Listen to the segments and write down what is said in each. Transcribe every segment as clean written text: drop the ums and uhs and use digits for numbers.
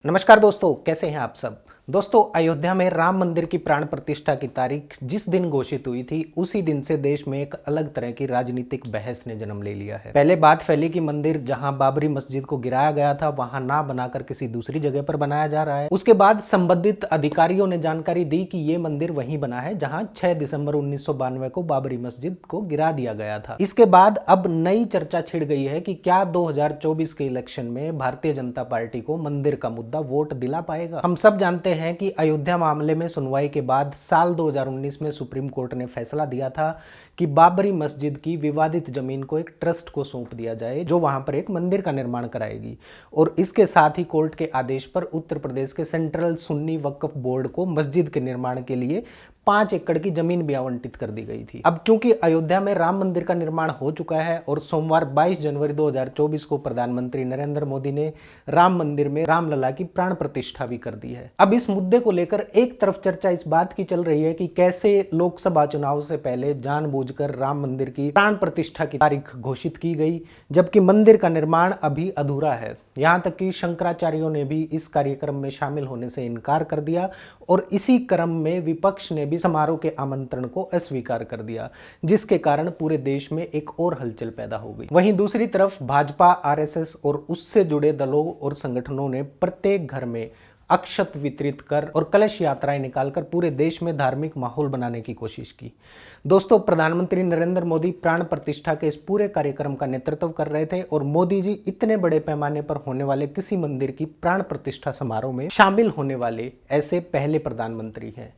नमस्कार दोस्तों, कैसे हैं आप सब। दोस्तों, अयोध्या में राम मंदिर की प्राण प्रतिष्ठा की तारीख जिस दिन घोषित हुई थी उसी दिन से देश में एक अलग तरह की राजनीतिक बहस ने जन्म ले लिया है। पहले बात फैली कि मंदिर जहां बाबरी मस्जिद को गिराया गया था वहां ना बनाकर किसी दूसरी जगह पर बनाया जा रहा है। उसके बाद संबंधित अधिकारियों ने जानकारी दी कि ये मंदिर वहीं बना है जहां 6 दिसंबर 1992 को बाबरी मस्जिद को गिरा दिया गया था। इसके बाद अब नई चर्चा छिड़ गई है कि क्या 2024 के इलेक्शन में भारतीय जनता पार्टी को मंदिर का मुद्दा वोट दिला पाएगा। हम सब जानते हैं कि अयोध्या मामले में सुनवाई के बाद साल 2019 में सुप्रीम कोर्ट ने फैसला दिया था कि बाबरी मस्जिद की विवादित जमीन को एक ट्रस्ट को सौंप दिया जाए जो वहां पर एक मंदिर का निर्माण कराएगी। और इसके साथ ही कोर्ट के आदेश पर उत्तर प्रदेश के सेंट्रल सुन्नी वक्फ बोर्ड को मस्जिद के निर्माण के लिए 5 एकड़ की जमीन भी आवंटित कर दी गई थी। अब क्योंकि अयोध्या में राम मंदिर का निर्माण हो चुका है और सोमवार 22 जनवरी 2024 को प्रधानमंत्री नरेंद्र मोदी ने राम मंदिर में रामलला की प्राण प्रतिष्ठा भी कर दी है। अब इस मुद्दे को लेकर एक तरफ चर्चा इस बात की चल रही है कि कैसे लोकसभा चुनाव से पहले जानबूझकर राम मंदिर की प्राण प्रतिष्ठा की तारीख घोषित की गई, जबकि मंदिर का निर्माण अभी अधूरा है। यहां तक कि शंकराचार्यों ने भी इस कार्यक्रम में शामिल होने से इनकार कर दिया और इसी क्रम में विपक्ष ने भी समारोह के आमंत्रण को अस्वीकार कर दिया, जिसके कारण पूरे देश में एक और हलचल पैदा हो गई। वहीं दूसरी तरफ भाजपा, आरएसएस और उससे जुड़े दलों और संगठनों ने प्रत्येक घर में अक्षत वितरित कर और कलश यात्राएं निकालकर पूरे देश में धार्मिक माहौल बनाने की कोशिश की। दोस्तों, प्रधानमंत्री नरेंद्र मोदी प्राण प्रतिष्ठा के इस पूरे कार्यक्रम का नेतृत्व कर रहे थे और मोदी जी इतने बड़े पैमाने पर होने वाले किसी मंदिर की प्राण प्रतिष्ठा समारोह में शामिल होने वाले ऐसे पहले प्रधानमंत्री हैं।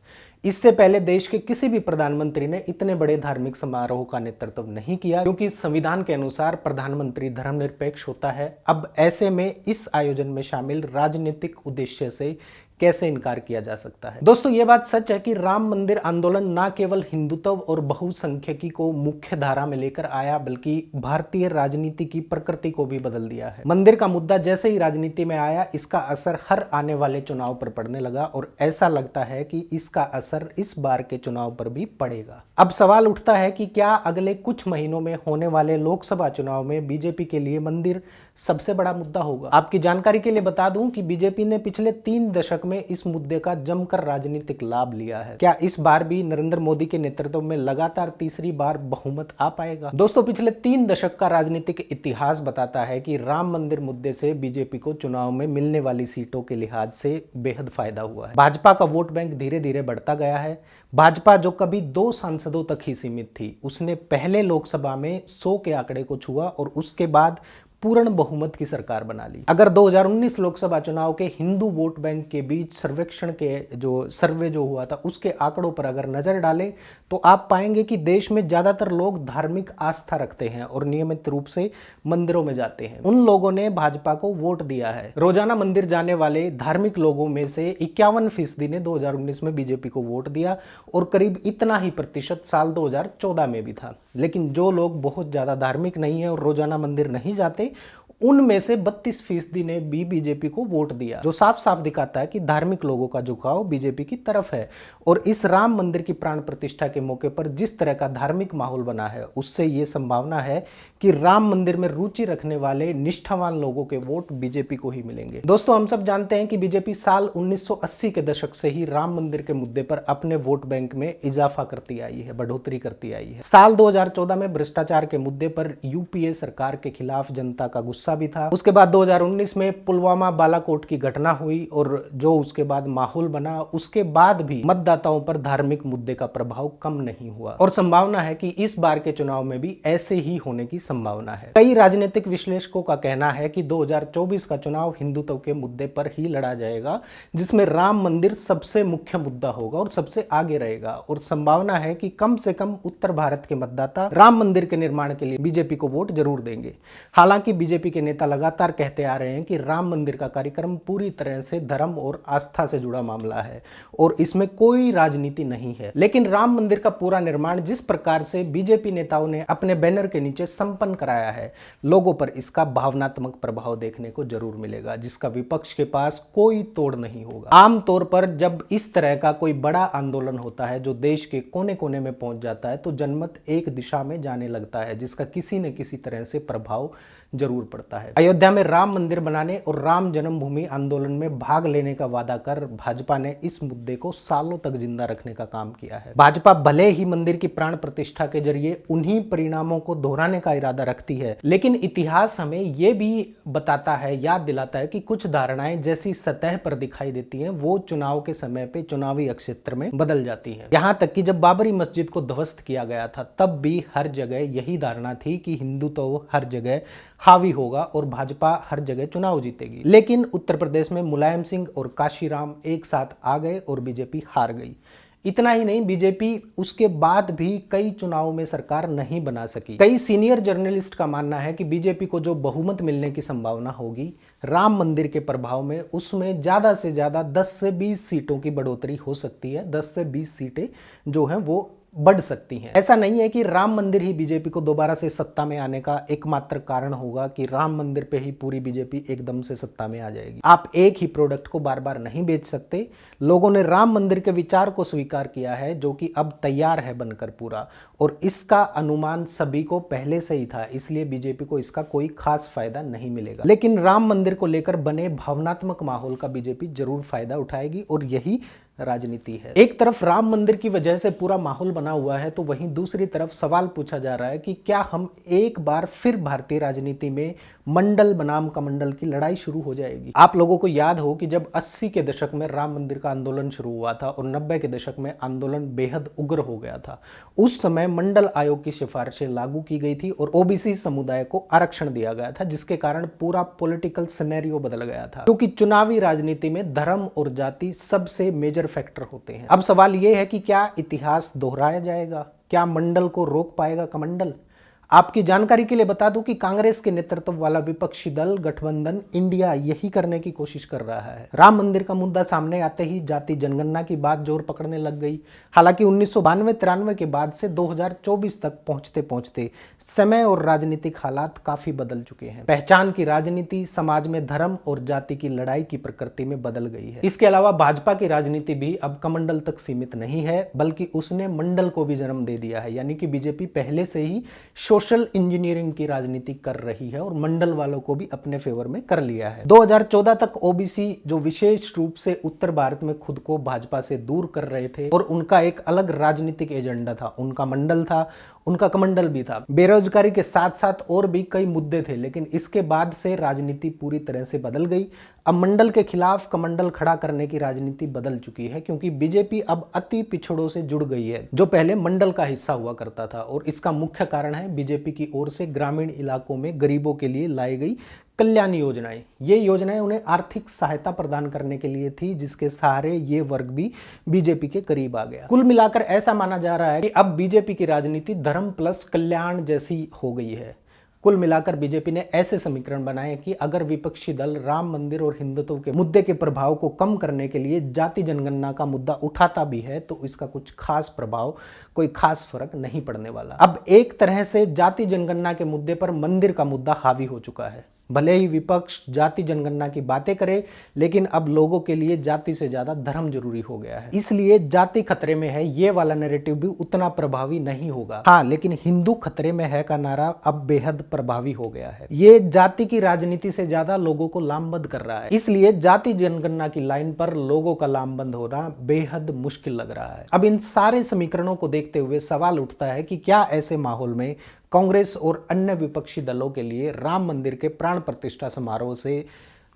इससे पहले देश के किसी भी प्रधानमंत्री ने इतने बड़े धार्मिक समारोह का नेतृत्व नहीं किया, क्योंकि संविधान के अनुसार प्रधानमंत्री धर्मनिरपेक्ष होता है। अब ऐसे में इस आयोजन में शामिल राजनीतिक उद्देश्य से कैसे इनकार किया जा सकता है। दोस्तों, ये बात सच है कि राम मंदिर आंदोलन न केवल हिंदुत्व और बहुसंख्यकी को मुख्य धारा में लेकर आया, बल्कि भारतीय राजनीति की प्रकृति को भी बदल दिया है। मंदिर का मुद्दा जैसे ही राजनीति में आया, इसका असर हर आने वाले चुनाव पर पड़ने लगा और ऐसा लगता है कि इसका असर इस बार के चुनाव पर भी पड़ेगा। अब सवाल उठता है कि क्या अगले कुछ महीनों में होने वाले लोकसभा चुनाव में बीजेपी के लिए मंदिर सबसे बड़ा मुद्दा होगा। आपकी जानकारी के लिए बता दूं कि बीजेपी ने पिछले 3 दशक में इस मुद्दे का जमकर राजनीतिक लाभ लिया है। क्या इस बार भी नरेंद्र मोदी के नेतृत्व में लगातार तीसरी बार बहुमत आ पाएगा? दोस्तों, पिछले 3 दशक का राजनीतिक इतिहास बताता है कि राम मंदिर मुद्दे से बीजेपी को चुनाव में मिलने वाली सीटों के लिहाज से बेहद फायदा हुआ है। भाजपा का वोट बैंक धीरे धीरे बढ़ता गया है। भाजपा, जो कभी 2 सांसदों तक ही सीमित थी, उसने पहले लोकसभा में 100 के आंकड़े को छुआ और उसके बाद पूर्ण बहुमत की सरकार बना ली। अगर 2019 लोकसभा चुनाव के हिंदू वोट बैंक के बीच सर्वेक्षण के सर्वे जो हुआ था उसके आंकड़ों पर अगर नजर डालें तो आप पाएंगे कि देश में ज्यादातर लोग धार्मिक आस्था रखते हैं और नियमित रूप से मंदिरों में जाते हैं। उन लोगों ने भाजपा को वोट दिया है। रोजाना मंदिर जाने वाले धार्मिक लोगों में से 51% ने 2019 में बीजेपी को वोट दिया और करीब इतना ही प्रतिशत साल 2014 में भी था। लेकिन जो लोग बहुत ज्यादा धार्मिक नहीं है और रोजाना मंदिर नहीं जाते, उनमें से 32% ने भी बीजेपी को वोट दिया, जो साफ साफ दिखाता है कि धार्मिक लोगों का झुकाव बीजेपी की तरफ है। और इस राम मंदिर की प्राण प्रतिष्ठा के मौके पर जिस तरह का धार्मिक माहौल बना है, उससे यह संभावना है कि राम मंदिर में रुचि रखने वाले निष्ठावान लोगों के वोट बीजेपी को ही मिलेंगे। दोस्तों, हम सब जानते हैं कि बीजेपी साल 1980 के दशक से ही राम मंदिर के मुद्दे पर अपने वोट बैंक में इजाफा करती आई है, बढ़ोतरी करती आई है। साल 2014 में भ्रष्टाचार के मुद्दे पर यूपीए सरकार के खिलाफ जनता का गुस्सा भी था। उसके बाद 2019 में पुलवामा बालाकोट की घटना हुई और जो उसके बाद माहौल बना, उसके बाद भी मतदाताओं पर धार्मिक मुद्दे का प्रभाव कम नहीं हुआ और संभावना है कि इस बार के चुनाव में भी ऐसे ही होने की संभावना है। कई राजनीतिक विश्लेषकों का कहना है कि 2024 का चुनाव हिंदुत्व के मुद्दे पर ही लड़ा जाएगा, जिसमें राम मंदिर सबसे मुख्य मुद्दा होगा और सबसे आगे रहेगा। और संभावना है कि कम से कम उत्तर भारत के मतदाता राम मंदिर के निर्माण के लिए बीजेपी को वोट जरूर देंगे। हालांकि बीजेपी के नेता लगातार कहते आ रहे हैं कि राम मंदिर का कार्यक्रम पूरी तरह से धर्म और आस्था से जुड़ा मामला है और इसमें कोई राजनीति नहीं है। लेकिन राम मंदिर का पूरा निर्माण जिस प्रकार से बीजेपी नेताओं ने अपने बैनर के नीचे संपन्न कराया है, लोगों पर इसका भावनात्मक प्रभाव देखने को जरूर मिलेगा, जिसका विपक्ष के पास कोई तोड़ नहीं होगा। आमतौर पर जब इस तरह का कोई बड़ा आंदोलन होता है जो देश के कोने कोने में पहुंच जाता है, तो जनमत एक दिशा में जाने लगता है, जिसका किसी न किसी तरह से प्रभाव जरूर पड़ता है। अयोध्या में राम मंदिर बनाने और राम जन्मभूमि आंदोलन में भाग लेने का वादा कर भाजपा ने इस मुद्दे को सालों तक जिंदा रखने का काम किया है। भाजपा भले ही मंदिर की प्राण प्रतिष्ठा के जरिए उन्हीं परिणामों को दोहराने का इरादा रखती है, लेकिन इतिहास हमें यह भी बताता है, याद दिलाता है कि कुछ धारणाएं जैसी सतह पर दिखाई देती हैं वो चुनाव के समय पे चुनावी क्षेत्र में बदल जाती हैं। यहां तक कि जब बाबरी मस्जिद को ध्वस्त किया गया था तब भी हर जगह यही धारणा थी कि हिंदू तो हर जगह हावी होगा और भाजपा हर जगह चुनाव जीतेगी। लेकिन उत्तर प्रदेश में मुलायम सिंह और काशीराम एक साथ आ गए और बीजेपी हार गई। इतना ही नहीं, बीजेपी उसके बाद भी कई चुनावों में सरकार नहीं बना सकी। कई सीनियर जर्नलिस्ट का मानना है कि बीजेपी को जो बहुमत मिलने की संभावना होगी राम मंदिर के प्रभाव में, उसमें ज्यादा से ज्यादा 10 से 20 सीटों की बढ़ोतरी हो सकती है। 10 से 20 सीटें जो हैं वो बढ़ सकती हैं। ऐसा नहीं है कि राम मंदिर ही बीजेपी को दोबारा से सत्ता में आने का एकमात्र कारण होगा कि राम मंदिर पे ही पूरी बीजेपी एकदम से सत्ता में आ जाएगी। आप एक ही प्रोडक्ट को बार बार नहीं बेच सकते। लोगों ने राम मंदिर के विचार को स्वीकार किया है जो कि अब तैयार है बनकर पूरा, और इसका अनुमान सभी को पहले से ही था, इसलिए बीजेपी को इसका कोई खास फायदा नहीं मिलेगा। लेकिन राम मंदिर को लेकर बने भावनात्मक माहौल का बीजेपी जरूर फायदा उठाएगी और यही राजनीति है। एक तरफ राम मंदिर की वजह से पूरा माहौल बना हुआ है तो वहीं दूसरी तरफ सवाल पूछा जा रहा है कि क्या हम एक बार फिर भारतीय राजनीति में मंडल बनाम कमंडल की लड़ाई शुरू हो जाएगी। आप लोगों को याद हो कि जब 80 के दशक में राम मंदिर का आंदोलन शुरू हुआ था और 90 के दशक में आंदोलन बेहद उग्र हो गया था, उस समय मंडल आयोग की सिफारिशें लागू की गई थी और ओबीसी समुदाय को आरक्षण दिया गया था, जिसके कारण पूरा पॉलिटिकल सिनेरियो बदल गया था, क्योंकि चुनावी राजनीति में धर्म और जाति सबसे मेजर फैक्टर होते हैं। अब सवाल यह है कि क्या इतिहास दोहराया जाएगा? क्या मंडल को रोक पाएगा कमंडल? आपकी जानकारी के लिए बता दूं कि कांग्रेस के नेतृत्व वाला विपक्षी दल गठबंधन इंडिया यही करने की कोशिश कर रहा है। राम मंदिर का मुद्दा सामने आते ही जाति जनगणना की बात जोर पकड़ने लग गई। हालांकि 1992-93 के बाद से 2024 तक पहुंचते पहुंचते समय और राजनीतिक हालात काफी बदल चुके हैं। पहचान की राजनीति समाज में धर्म और जाति की लड़ाई की प्रकृति में बदल गई है। इसके अलावा भाजपा की राजनीति भी अब कमंडल तक सीमित नहीं है, बल्कि उसने मंडल को भी जन्म दे दिया है। यानी कि बीजेपी पहले से ही सोशल इंजीनियरिंग की राजनीति कर रही है और मंडल वालों को भी अपने फेवर में कर लिया है। 2014 तक ओबीसी जो विशेष रूप से उत्तर भारत में खुद को भाजपा से दूर कर रहे थे और उनका एक अलग राजनीतिक एजेंडा था, उनका मंडल था, उनका कमंडल भी था। बेरोजगारी के साथ साथ और भी कई मुद्दे थे, लेकिन इसके बाद से राजनीति पूरी तरह से बदल गई। अब मंडल के खिलाफ कमंडल खड़ा करने की राजनीति बदल चुकी है, क्योंकि बीजेपी अब अति पिछड़ों से जुड़ गई है जो पहले मंडल का हिस्सा हुआ करता था, और इसका मुख्य कारण है बीजेपी की ओर से ग्रामीण इलाकों में गरीबों के लिए लाई गई कल्याण योजनाएं। ये योजनाएं उन्हें आर्थिक सहायता प्रदान करने के लिए थी, जिसके सहारे ये वर्ग भी बीजेपी के करीब आ गया। कुल मिलाकर ऐसा माना जा रहा है कि अब बीजेपी की राजनीति धर्म प्लस कल्याण जैसी हो गई है। कुल मिलाकर बीजेपी ने ऐसे समीकरण बनाए कि अगर विपक्षी दल राम मंदिर और हिंदुत्व के मुद्दे के प्रभाव को कम करने के लिए जाति जनगणना का मुद्दा उठाता भी है तो इसका कुछ खास प्रभाव, कोई खास फर्क नहीं पड़ने वाला। अब एक तरह से जाति जनगणना के मुद्दे पर मंदिर का मुद्दा हावी हो चुका है। भले ही विपक्ष जाति जनगणना की बातें करे, लेकिन अब लोगों के लिए जाति से ज्यादा धर्म जरूरी हो गया है, इसलिए जाति खतरे में है ये वाला नैरेटिव भी उतना प्रभावी नहीं होगा। हाँ, लेकिन हिंदू खतरे में है का नारा अब बेहद प्रभावी हो गया है। ये जाति की राजनीति से ज्यादा लोगों को लामबंद कर रहा है, इसलिए जाति जनगणना की लाइन पर लोगों का लामबंद होना बेहद मुश्किल लग रहा है। अब इन सारे समीकरणों को देखते हुए सवाल उठता है कि क्या ऐसे माहौल में कांग्रेस और अन्य विपक्षी दलों के लिए राम मंदिर के प्राण प्रतिष्ठा समारोह से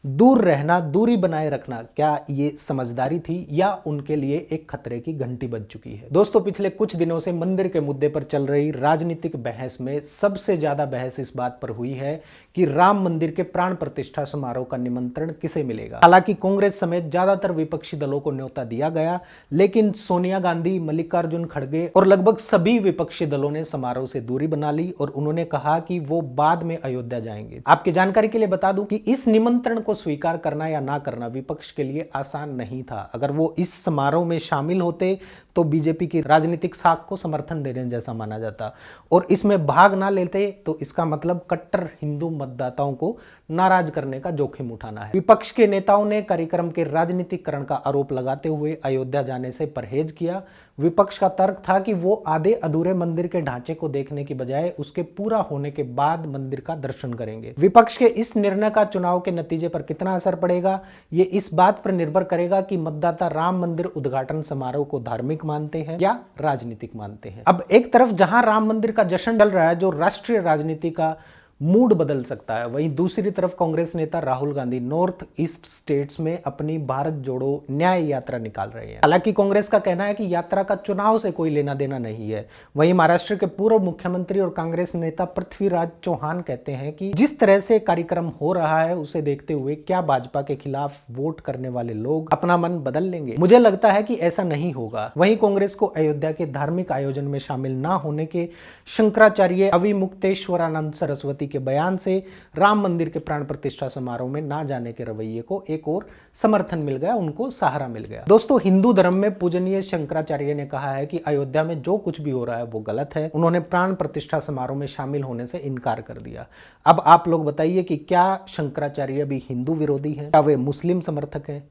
दूर रहना, दूरी बनाए रखना, क्या ये समझदारी थी या उनके लिए एक खतरे की घंटी बज चुकी है? दोस्तों, पिछले कुछ दिनों से मंदिर के मुद्दे पर चल रही राजनीतिक बहस में सबसे ज्यादा बहस इस बात पर हुई है कि राम मंदिर के प्राण प्रतिष्ठा समारोह का निमंत्रण किसे मिलेगा। हालांकि कांग्रेस समेत ज्यादातर विपक्षी दलों को न्योता दिया गया, लेकिन सोनिया गांधी, मल्लिकार्जुन खड़गे और लगभग सभी विपक्षी दलों ने समारोह से दूरी बना ली और उन्होंने कहा कि वो बाद में अयोध्या जाएंगे। आपकी जानकारी के लिए बता दूं कि इस निमंत्रण को स्वीकार करना या ना करना विपक्ष के लिए आसान नहीं था। अगर वो इस समारोह में शामिल होते तो बीजेपी की राजनीतिक साख को समर्थन देने जैसा माना जाता, और इसमें भाग ना लेते तो इसका मतलब कट्टर हिंदू मतदाताओं को नाराज करने का जोखिम उठाना है। विपक्ष के नेताओं ने कार्यक्रम के राजनीतिकरण का आरोप लगाते हुए अयोध्या जाने से परहेज किया। विपक्ष का तर्क था कि वो आधे अधूरे मंदिर के ढांचे को देखने की बजाय उसके पूरा होने के बाद मंदिर का दर्शन करेंगे। विपक्ष के इस निर्णय का चुनाव के नतीजे पर कितना असर पड़ेगा, ये इस बात पर निर्भर करेगा कि मतदाता राम मंदिर उद्घाटन समारोह को धार्मिक मानते हैं या राजनीतिक मानते हैं। अब एक तरफ जहां राम मंदिर का जश्न चल रहा है जो राष्ट्रीय राजनीति का मूड बदल सकता है, वहीं दूसरी तरफ कांग्रेस नेता Rahul Gandhi north east states में अपनी भारत जोड़ो न्याय यात्रा निकाल रहे हैं। हालांकि कांग्रेस का कहना है कि यात्रा का चुनाव से कोई लेना देना नहीं है। वहीं महाराष्ट्र के पूर्व मुख्यमंत्री और कांग्रेस नेता पृथ्वीराज चौहान कहते हैं कि जिस तरह से कार्यक्रम हो रहा है उसे देखते हुए क्या भाजपा के खिलाफ वोट करने वाले लोग अपना मन बदल लेंगे? मुझे लगता है कि ऐसा नहीं होगा। वहीं कांग्रेस को अयोध्या के धार्मिक आयोजन में शामिल न होने के शंकराचार्य अविमुक्तेश्वरानंद सरस्वती के बयान से राम मंदिर के प्राण प्रतिष्ठा समारोह में ना जाने के रवैये को एक और समर्थन मिल गया, उनको सहारा मिल गया। दोस्तों, हिंदू धर्म में पूजनीय शंकराचार्य ने कहा है कि अयोध्या में जो कुछ भी हो रहा है वो गलत है। उन्होंने प्राण प्रतिष्ठा समारोह में शामिल होने से इनकार कर दिया। अब आप लोग बताइए कि क्या शंकराचार्य भी हिंदू विरोधी है, क्या वे मुस्लिम समर्थक है?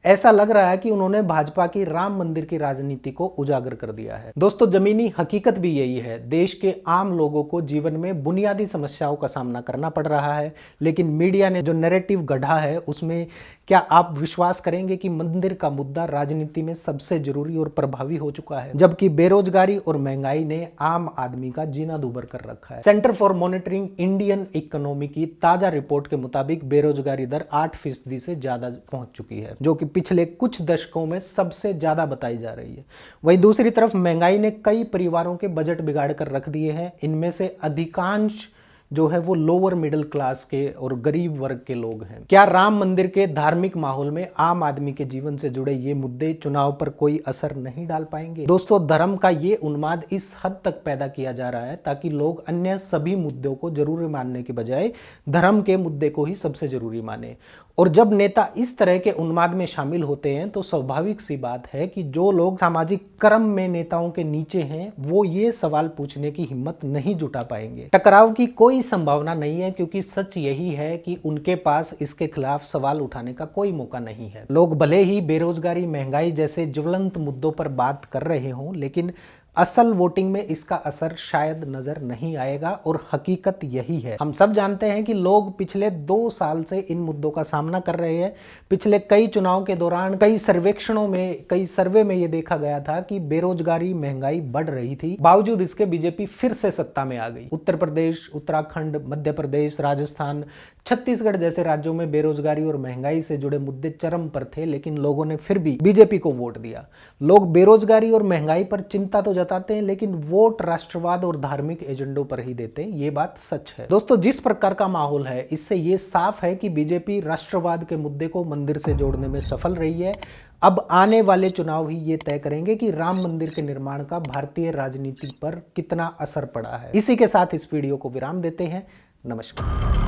ऐसा लग रहा है कि उन्होंने भाजपा की राम मंदिर की राजनीति को उजागर कर दिया है। दोस्तों, जमीनी हकीकत भी यही है। देश के आम लोगों को जीवन में बुनियादी समस्याओं का सामना करना पड़ रहा है, लेकिन मीडिया ने जो नैरेटिव गढ़ा है उसमें क्या आप विश्वास करेंगे कि मंदिर का मुद्दा राजनीति में सबसे जरूरी और प्रभावी हो चुका है, जबकि बेरोजगारी और महंगाई ने आम आदमी का जीना दूभर कर रखा है। Centre for monitoring Indian economy की ताजा रिपोर्ट के मुताबिक बेरोजगारी दर 8% से ज्यादा पहुंच चुकी है, जो कि पिछले कुछ दशकों में सबसे ज्यादा बताई जा रही है। वहीं दूसरी तरफ महंगाई ने कई परिवारों के बजट बिगाड़ कर रख दिए हैं। इनमें से अधिकांश जो है वो लोअर मिडिल क्लास के और गरीब वर्ग के लोग हैं। क्या राम मंदिर के धार्मिक माहौल में आम आदमी के जीवन से जुड़े ये मुद्दे चुनाव पर कोई असर नहीं डाल पाएंगे? दोस्तों, धर्म का ये उन्माद इस हद तक पैदा किया जा रहा है ताकि लोग अन्य सभी मुद्दों को जरूरी मानने के बजाय धर्म के मुद्दे को ही सबसे जरूरी माने। और जब नेता इस तरह के उन्माद में शामिल होते हैं तो स्वाभाविक सी बात है कि जो लोग सामाजिक क्रम में नेताओं के नीचे हैं वो ये सवाल पूछने की हिम्मत नहीं जुटा पाएंगे। टकराव की कोई संभावना नहीं है, क्योंकि सच यही है कि उनके पास इसके खिलाफ सवाल उठाने का कोई मौका नहीं है। लोग भले ही बेरोजगारी, महंगाई जैसे ज्वलंत मुद्दों पर बात कर रहे हों, लेकिन असल वोटिंग में इसका असर शायद नजर नहीं आएगा। और हकीकत यही है। हम सब जानते हैं कि लोग पिछले 2 साल से इन मुद्दों का सामना कर रहे हैं। पिछले कई चुनाव के दौरान कई सर्वेक्षणों में, कई सर्वे में यह देखा गया था कि बेरोजगारी, महंगाई बढ़ रही थी। बावजूद इसके बीजेपी फिर से सत्ता में आ गई। उत्तर प्रदेश, उत्तराखंड, मध्य प्रदेश, राजस्थान, छत्तीसगढ़ जैसे राज्यों में बेरोजगारी और महंगाई से जुड़े मुद्दे चरम पर थे, लेकिन लोगों ने फिर भी बीजेपी को वोट दिया। लोग बेरोजगारी और महंगाई पर चिंता तो जताते हैं, लेकिन वोट राष्ट्रवाद और धार्मिक एजेंडों पर ही देते हैं। ये बात सच है। दोस्तों, जिस प्रकार का माहौल है इससे ये साफ है कि बीजेपी राष्ट्रवाद के मुद्दे को मंदिर से जोड़ने में सफल रही है। अब आने वाले चुनाव ही ये तय करेंगे कि राम मंदिर के निर्माण का भारतीय राजनीति पर कितना असर पड़ा है। इसी के साथ इस वीडियो को विराम देते हैं। नमस्कार।